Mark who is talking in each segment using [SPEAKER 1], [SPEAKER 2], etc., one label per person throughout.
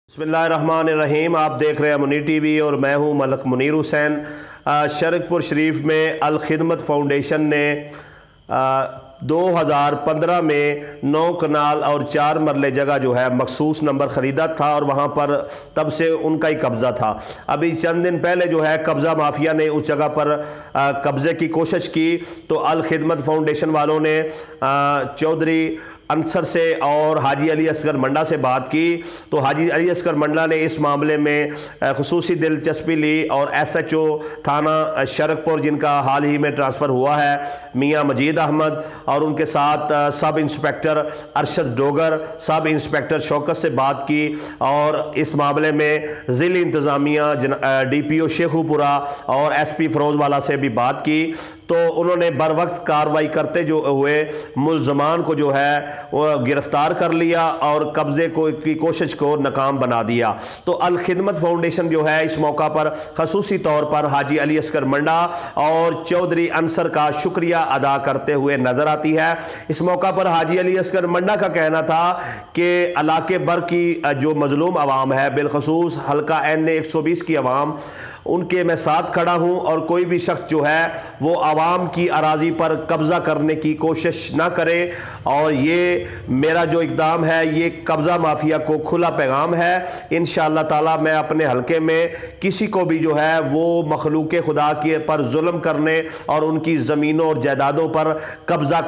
[SPEAKER 1] बिस्मिल्लाहिर्रहमानिर्रहीम। आप देख रहे हैं मुनीर टीवी और मैं हूं मलक मुनीर हुसैन। शरकपुर शरीफ में अल खिदमत फाउंडेशन ने 2015 में 9 कनाल और 4 मरले जगह जो है मखसूस नंबर ख़रीदा था और वहाँ पर तब से उनका ही कब्ज़ा था। अभी चंद दिन पहले जो है कब्ज़ा माफिया ने उस जगह पर कब्ज़े की कोशिश की तो अल खिदमत फाउंडेशन वालों ने चौधरी अंसर से और हाजी अली असगर मंडा से बात की तो हाजी अली असगर मंडा ने इस मामले में खुसूसी दिलचस्पी ली और SHO थाना शरकपुर, जिनका हाल ही में ट्रांसफ़र हुआ है, मियां मजीद अहमद, और उनके साथ sub inspector Arshad Dogar, sub inspector Shaukat से बात की और इस मामले में ज़िला इंतज़ामिया DPO शेखुपुरा और SP फिरोजवाला से भी बात की तो उन्होंने बर वक्त कार्रवाई करते जो हुए मुल्ज़मान को जो है वो गिरफ्तार कर लिया और कब्ज़े की कोशिश को नाकाम बना दिया। तो अल खिदमत फाउंडेशन जो है इस मौका पर खसूसी तौर पर हाजी अली असगर मंडा और चौधरी अंसर का शुक्रिया अदा करते हुए नज़र आती है। इस मौका पर हाजी अली असगर मंडा का कहना था कि इलाके भर की जो मजलूम आवाम है, बिलखसूस हल्का NA 120 की आवाम, उनके मैं साथ खड़ा हूं और कोई भी शख्स जो है वो आवाम की अराजी पर कब्ज़ा करने की कोशिश ना करे। और ये मेरा जो इक़दाम है ये कब्ज़ा माफिया को खुला पैगाम है। इंशाअल्लाह ताला मैं अपने हलके में किसी को भी जो है वो मखलूक खुदा के पर जुल्म करने और उनकी ज़मीनों और जायदादों पर कब्ज़ा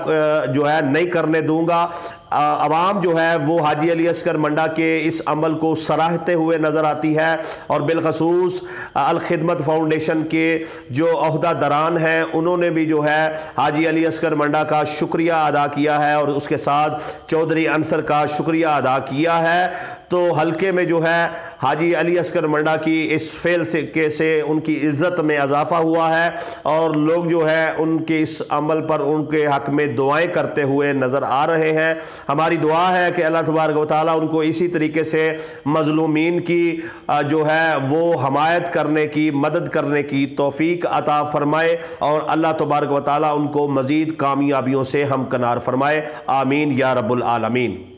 [SPEAKER 1] जो है नहीं करने दूंगा। आवाम जो है वो हाजी अली असगर मंडा के इस अमल को सराहते हुए नज़र आती है और बिलखसूस अल खिदमत फाउंडेशन के जो ओहदादारान हैं उन्होंने भी जो है हाजी अली असगर मंडा का शुक्रिया अदा किया है और उसके साथ चौधरी अंसर का शुक्रिया अदा किया है। तो हल्के में जो है हाजी अली असगर मंडा की इस फेल से उनकी इज़्ज़त में इजाफा हुआ है और लोग जो है उनके इस अमल पर उनके हक़ में दुआएं करते हुए नज़र आ रहे हैं। हमारी दुआ है कि अल्लाह तबारक व तआला उनको इसी तरीके से मज़लूमीन की जो है वो हमायत करने की, मदद करने की तौफीक अता फ़रमाए और अल्लाह तबारक व तआला उनको मज़ीद कामयाबियों से हमकनार फ़रमाए। आमीन या रब्बुल आलमीन।